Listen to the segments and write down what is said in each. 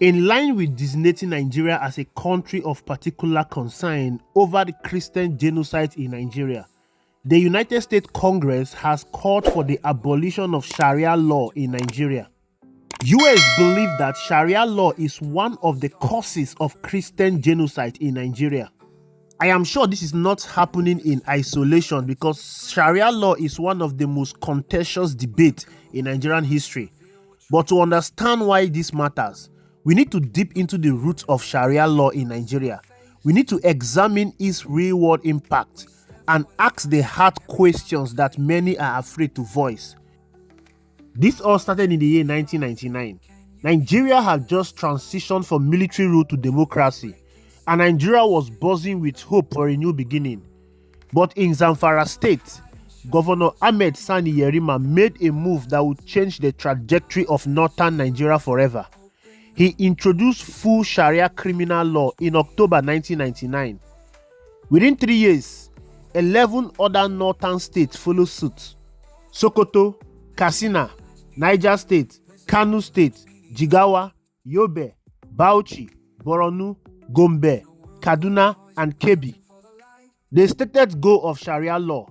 In line with designating Nigeria as a country of particular concern over the Christian genocide in Nigeria, the United States Congress has called for the abolition of Sharia law in Nigeria. US believe that Sharia law is one of the causes of Christian genocide in Nigeria. I am sure this is not happening in isolation because Sharia law is one of the most contentious debates in Nigerian history. But to understand why this matters, we need to dip into the roots of Sharia law in Nigeria. We need to examine its real-world impact and ask the hard questions that many are afraid to voice. This all started in the year 1999. Nigeria had just transitioned from military rule to democracy, and Nigeria was buzzing with hope for a new beginning. But in Zamfara State, Governor Ahmed Sani Yerima made a move that would change the trajectory of northern Nigeria forever. He introduced full Sharia criminal law in October 1999. Within 3 years, 11 other northern states followed suit. Sokoto, Katsina, Niger State, Kano State, Jigawa, Yobe, Bauchi, Borno, Gombe, Kaduna, and Kebbi. The stated goal of Sharia law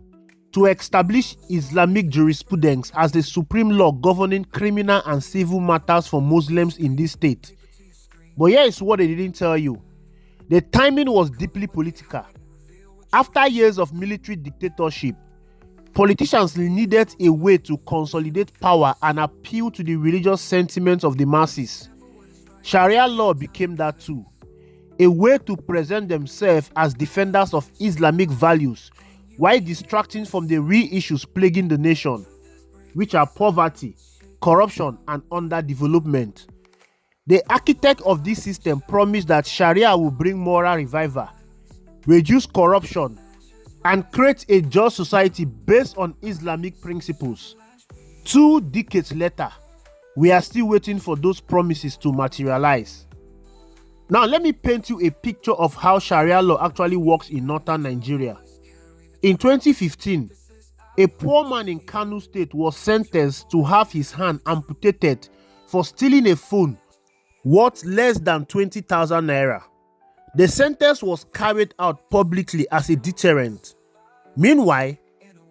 to establish Islamic jurisprudence as the supreme law governing criminal and civil matters for Muslims in this state. But here is what they didn't tell you. The timing was deeply political. After years of military dictatorship, politicians needed a way to consolidate power and appeal to the religious sentiments of the masses. Sharia law became that too, a way to present themselves as defenders of Islamic values while distracting from the real issues plaguing the nation, which are poverty, corruption, and underdevelopment. The architect of this system promised that Sharia will bring moral revival, reduce corruption, and create a just society based on Islamic principles. 2 decades later, we are still waiting for those promises to materialize. Now, let me paint you a picture of how Sharia law actually works in northern Nigeria. In 2015, a poor man in Kano State was sentenced to have his hand amputated for stealing a phone worth less than 20,000 naira. The sentence was carried out publicly as a deterrent. Meanwhile,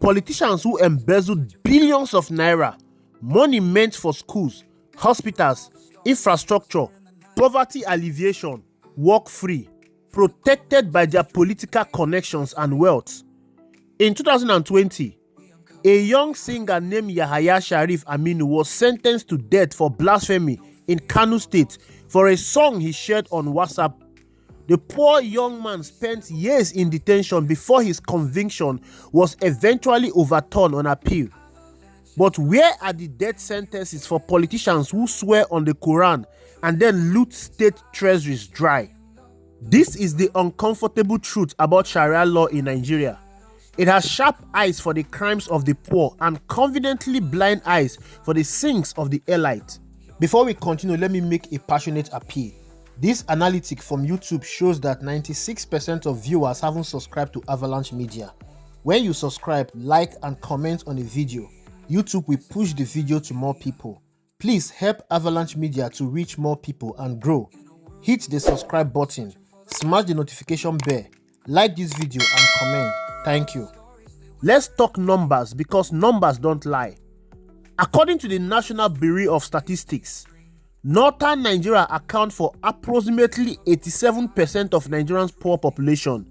politicians who embezzled billions of naira, money meant for schools, hospitals, infrastructure, poverty alleviation, work free, protected by their political connections and wealth. In 2020, a young singer named Yahaya Sharif Aminu was sentenced to death for blasphemy in Kano State for a song he shared on WhatsApp. The poor young man spent years in detention before his conviction was eventually overturned on appeal. But where are the death sentences for politicians who swear on the Quran and then loot state treasuries dry? This is the uncomfortable truth about Sharia law in Nigeria. It has sharp eyes for the crimes of the poor and conveniently blind eyes for the sins of the elite. Before we continue, let me make a passionate appeal. This analytic from YouTube shows that 96% of viewers haven't subscribed to Avalanche Media. When you subscribe, like, and comment on a video, YouTube will push the video to more people. Please help Avalanche Media to reach more people and grow. Hit the subscribe button, smash the notification bell, like this video, and comment. Thank you. Let's talk numbers because numbers don't lie. According to the National Bureau of Statistics, northern Nigeria accounts for approximately 87% of Nigerians' poor population.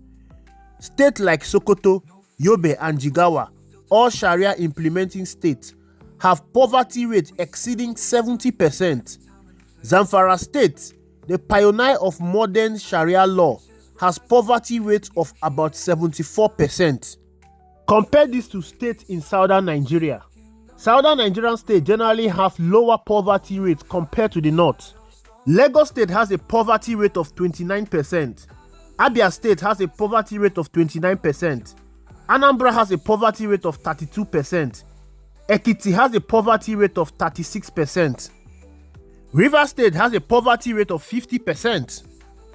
States like Sokoto, Yobe, and Jigawa, all Sharia implementing states, have poverty rates exceeding 70%. Zamfara State, the pioneer of modern Sharia law, has poverty rates of about 74%. Compare this to states in southern Nigeria. Southern Nigerian states generally have lower poverty rates compared to the north. Lagos State has a poverty rate of 29%. Abia State has a poverty rate of 29%. Anambra has a poverty rate of 32%. Ekiti has a poverty rate of 36%. Rivers State has a poverty rate of 50%.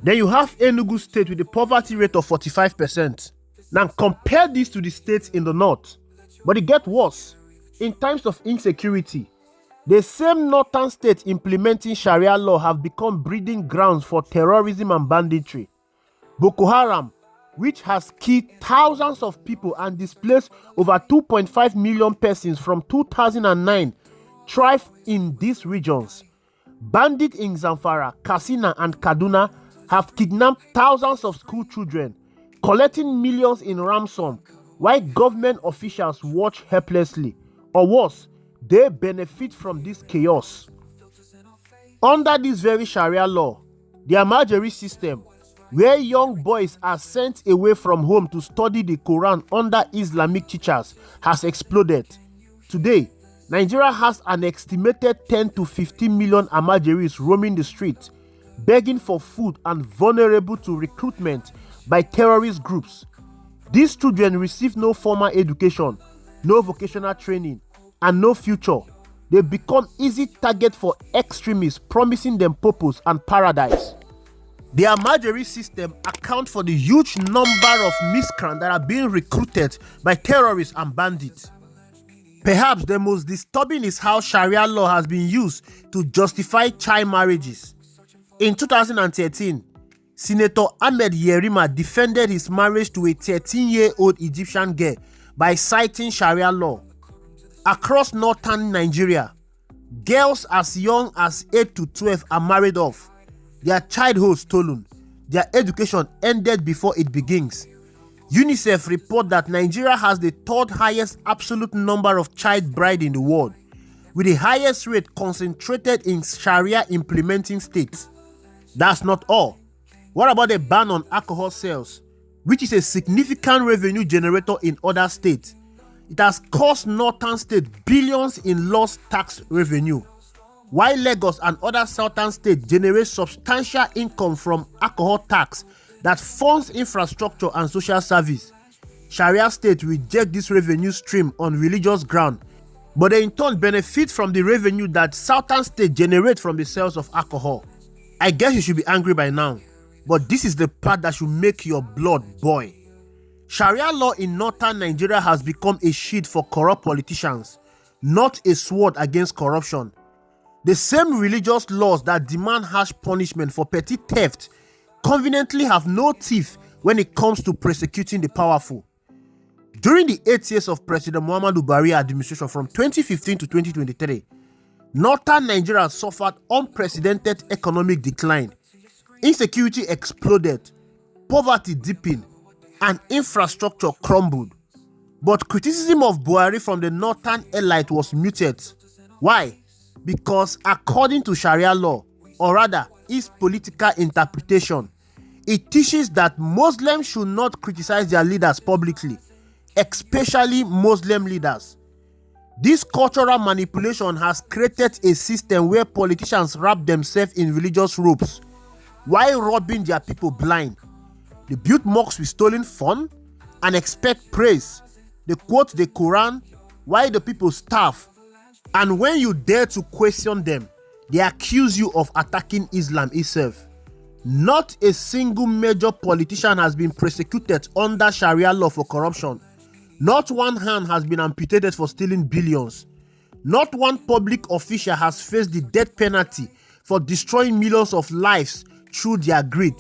Then you have Enugu State with a poverty rate of 45%. Now compare this to the states in the north. But it gets worse. In times of insecurity, The same northern states implementing Sharia law have become breeding grounds for terrorism and banditry. Boko Haram, which has killed thousands of people and displaced over 2.5 million persons from 2009, thrive in these regions. Bandits in Zamfara, Katsina, and Kaduna have kidnapped thousands of school children, collecting millions in ransom, while government officials watch helplessly. Or worse, they benefit from this chaos. Under this very Sharia law, the Almajiri system, where young boys are sent away from home to study the Quran under Islamic teachers, has exploded. Today, Nigeria has an estimated 10 to 15 million Almajiris roaming the streets, begging for food and vulnerable to recruitment by terrorist groups. These children receive no formal education, no vocational training, and no future. They become easy target for extremists promising them purpose and paradise. The Almajiri system accounts for the huge number of miscreants that are being recruited by terrorists and bandits. Perhaps the most disturbing is how Sharia law has been used to justify child marriages. In 2013, Senator Ahmed Yerima defended his marriage to a 13-year-old Egyptian girl by citing Sharia law. Across northern Nigeria, girls as young as 8 to 12 are married off, their childhood stolen, their education ended before it begins. UNICEF reports that Nigeria has the third highest absolute number of child bride in the world, with the highest rate concentrated in Sharia implementing states. That's not all. What about the ban on alcohol sales, which is a significant revenue generator in other states? It has cost northern states billions in lost tax revenue, while Lagos and other southern states generate substantial income from alcohol tax that funds infrastructure and social service. Sharia states reject this revenue stream on religious ground, but they in turn benefit from the revenue that southern states generate from the sales of alcohol. I guess you should be angry by now, but this is the part that should make your blood boil. Sharia law in northern Nigeria has become a shield for corrupt politicians, not a sword against corruption. The same religious laws that demand harsh punishment for petty theft conveniently have no teeth when it comes to persecuting the powerful. During the 8 years of President Muhammadu Buhari administration from 2015 to 2023, northern Nigeria suffered unprecedented economic decline. Insecurity exploded, poverty deepened, and infrastructure crumbled. But criticism of Buhari from the northern elite was muted. Why? Because according to Sharia law, or rather its political interpretation, it teaches that Muslims should not criticize their leaders publicly, especially Muslim leaders. This cultural manipulation has created a system where politicians wrap themselves in religious robes while robbing their people blind. They build mosques with stolen funds and expect praise. They quote the Quran while the people starve. And when you dare to question them, they accuse you of attacking Islam itself. Not a single major politician has been persecuted under Sharia law for corruption. Not one hand has been amputated for stealing billions. Not one public official has faced the death penalty for destroying millions of lives through their greed.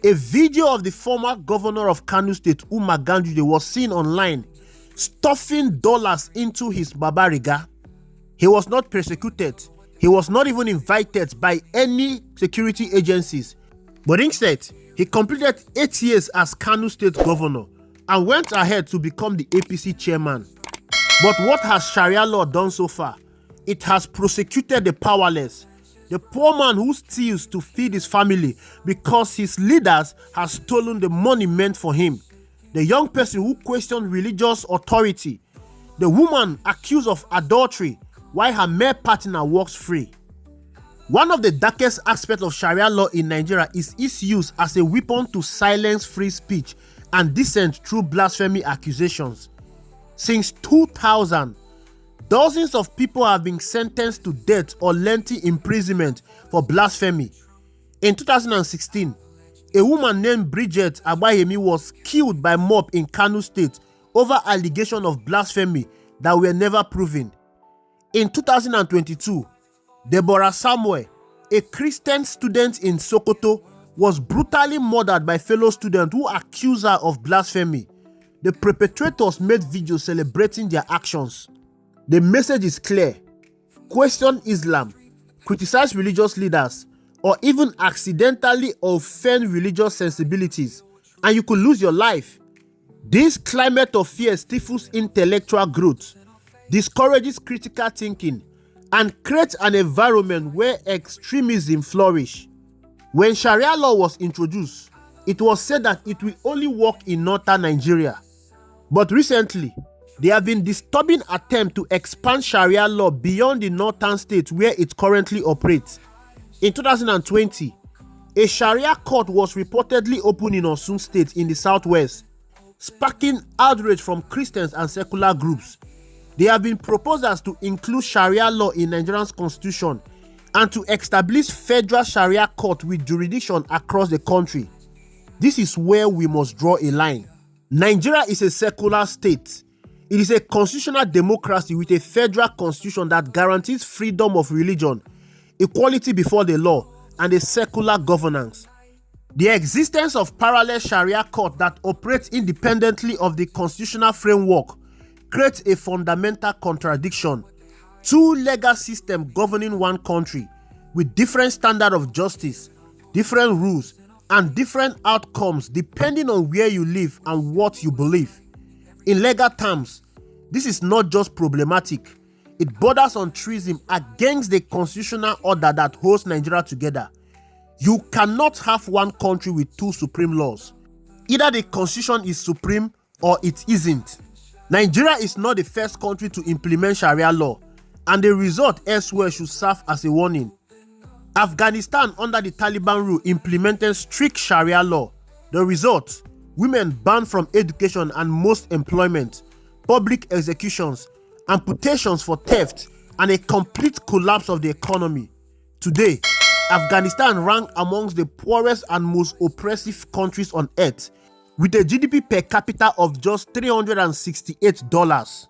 A video of the former governor of Kano State, Umar Ganduje, was seen online stuffing dollars into his babariga. He was not persecuted. He was not even invited by any security agencies. But instead, he completed 8 years as Kano State governor and went ahead to become the APC chairman. But what has Sharia law done so far? It has prosecuted the powerless, the poor man who steals to feed his family because his leaders have stolen the money meant for him, the young person who questioned religious authority, the woman accused of adultery while her male partner walks free. One of the darkest aspects of Sharia law in Nigeria is its use as a weapon to silence free speech and dissent through blasphemy accusations. Since 2000, dozens of people have been sentenced to death or lengthy imprisonment for blasphemy. In 2016, a woman named Bridget Abayemi was killed by mob in Kano State over allegations of blasphemy that were never proven. In 2022, Deborah Samuel, a Christian student in Sokoto, was brutally murdered by fellow students who accused her of blasphemy. The perpetrators made videos celebrating their actions. The message is clear: question Islam, criticize religious leaders, or even accidentally offend religious sensibilities, and you could lose your life. This climate of fear stifles intellectual growth, discourages critical thinking, and creates an environment where extremism flourish. When Sharia law was introduced, it was said that it will only work in northern Nigeria. But recently, there have been disturbing attempts to expand Sharia law beyond the northern states where it currently operates. In 2020, a Sharia court was reportedly opened in Osun State in the southwest, sparking outrage from Christians and secular groups. There have been proposals to include Sharia law in Nigeria's constitution and to establish federal Sharia court with jurisdiction across the country. This is where we must draw a line. Nigeria is a secular state. It is a constitutional democracy with a federal constitution that guarantees freedom of religion, equality before the law, and a secular governance. The existence of parallel Sharia court that operates independently of the constitutional framework creates a fundamental contradiction. Two legal systems governing one country with different standards of justice, different rules, and different outcomes depending on where you live and what you believe. In legal terms, this is not just problematic, it borders on treason against the constitutional order that holds Nigeria together. You cannot have one country with two supreme laws. Either the constitution is supreme or it isn't. Nigeria is not the first country to implement Sharia law, and the result elsewhere should serve as a warning. Afghanistan under the Taliban rule implemented strict Sharia law. The result: women banned from education and most employment, public executions, amputations for theft, and a complete collapse of the economy. Today, Afghanistan ranks amongst the poorest and most oppressive countries on earth, with a GDP per capita of just $368.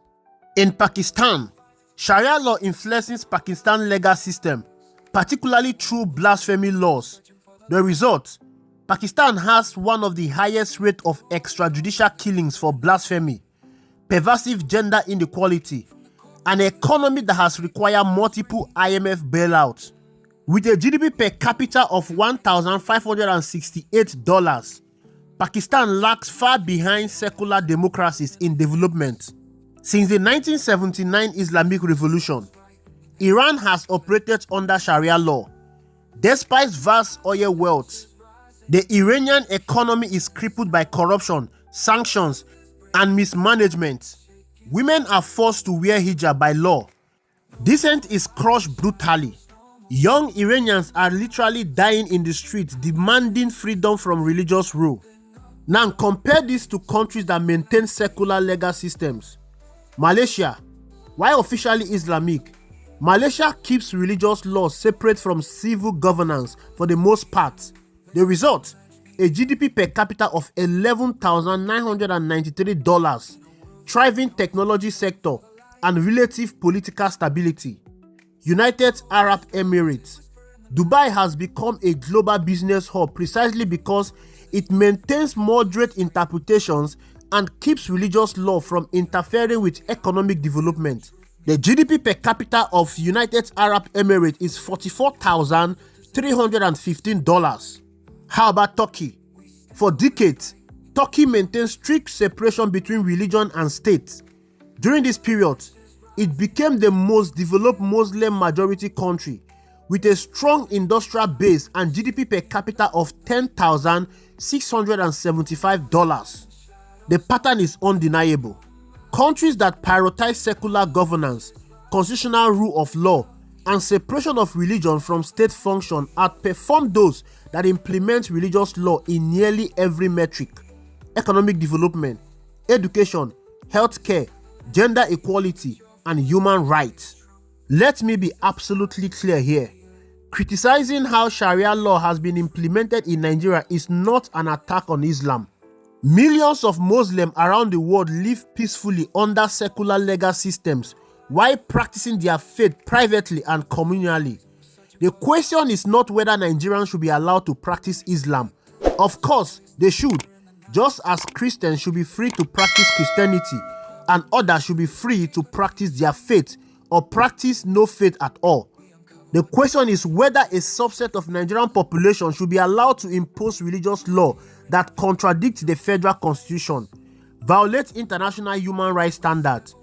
In Pakistan, Sharia law influences Pakistan's legal system, particularly through blasphemy laws. The result: Pakistan has one of the highest rates of extrajudicial killings for blasphemy, pervasive gender inequality, an economy that has required multiple IMF bailouts. With a GDP per capita of $1,568, Pakistan lags far behind secular democracies in development. Since the 1979 Islamic Revolution, Iran has operated under Sharia law. Despite vast oil wealth, the Iranian economy is crippled by corruption, sanctions, and mismanagement. Women are forced to wear hijab by law. Dissent is crushed brutally. Young Iranians are literally dying in the streets demanding freedom from religious rule. Now compare this to countries that maintain secular legal systems. Malaysia, while officially Islamic, Malaysia keeps religious laws separate from civil governance for the most part. The result: a GDP per capita of $11,993, thriving technology sector, and relative political stability. United Arab Emirates. Dubai has become a global business hub precisely because it maintains moderate interpretations and keeps religious law from interfering with economic development. The GDP per capita of United Arab Emirates is $44,315. How about Turkey? For decades, Turkey maintained strict separation between religion and state. During this period, it became the most developed Muslim majority country with a strong industrial base and GDP per capita of $10,675. The pattern is undeniable. Countries that prioritize secular governance, constitutional rule of law, and separation of religion from state function outperform those that implement religious law in nearly every metric: economic development, education, healthcare, gender equality, and human rights. Let me be absolutely clear here. Criticizing how Sharia law has been implemented in Nigeria is not an attack on Islam. Millions of Muslims around the world live peacefully under secular legal systems while practicing their faith privately and communally. The question is not whether Nigerians should be allowed to practice Islam. Of course, they should, just as Christians should be free to practice Christianity and others should be free to practice their faith or practice no faith at all. The question is whether a subset of Nigerian population should be allowed to impose religious law that contradicts the federal constitution, violates international human rights standards,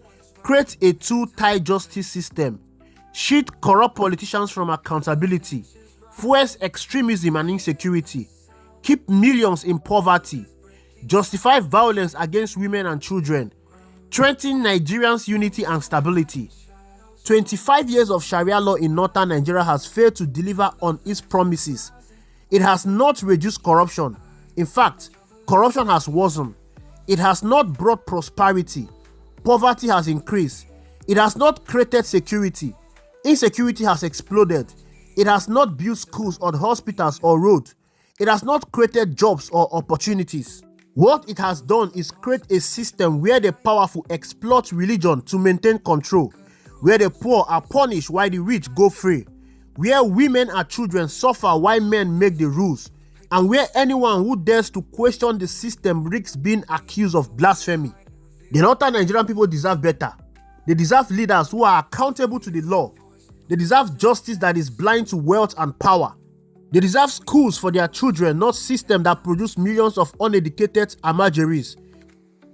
creates a two-tier justice system, shield corrupt politicians from accountability, fuels extremism and insecurity, keep millions in poverty, justify violence against women and children, threaten Nigerians' unity and stability. 25 years of Sharia law in northern Nigeria has failed to deliver on its promises. It has not reduced corruption. In fact, corruption has worsened. It has not brought prosperity. Poverty has increased. It has not created security. Insecurity has exploded. It has not built schools or hospitals or roads. It has not created jobs or opportunities. What it has done is create a system where the powerful exploit religion to maintain control, where the poor are punished while the rich go free, where women and children suffer while men make the rules, and where anyone who dares to question the system risks being accused of blasphemy. The northern Nigerian people deserve better. They deserve leaders who are accountable to the law. They deserve justice that is blind to wealth and power. They deserve schools for their children, not systems that produce millions of uneducated amajeris.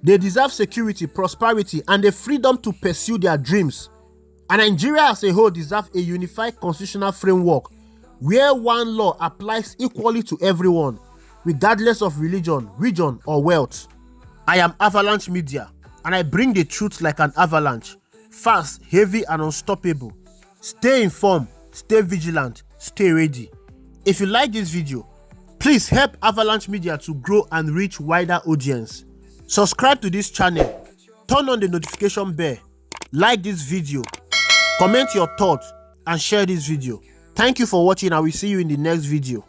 They deserve security, prosperity, and the freedom to pursue their dreams. And Nigeria as a whole deserves a unified constitutional framework where one law applies equally to everyone, regardless of religion, region, or wealth. I am Avalanche Media, and I bring the truth like an avalanche, fast, heavy, and unstoppable. Stay informed, stay vigilant, stay ready. If you like this video, please help Avalanche Media to grow and reach wider audience. Subscribe to this channel, turn on the notification bell, like this video, comment your thoughts, and share this video. Thank you for watching. I will see you in the next video.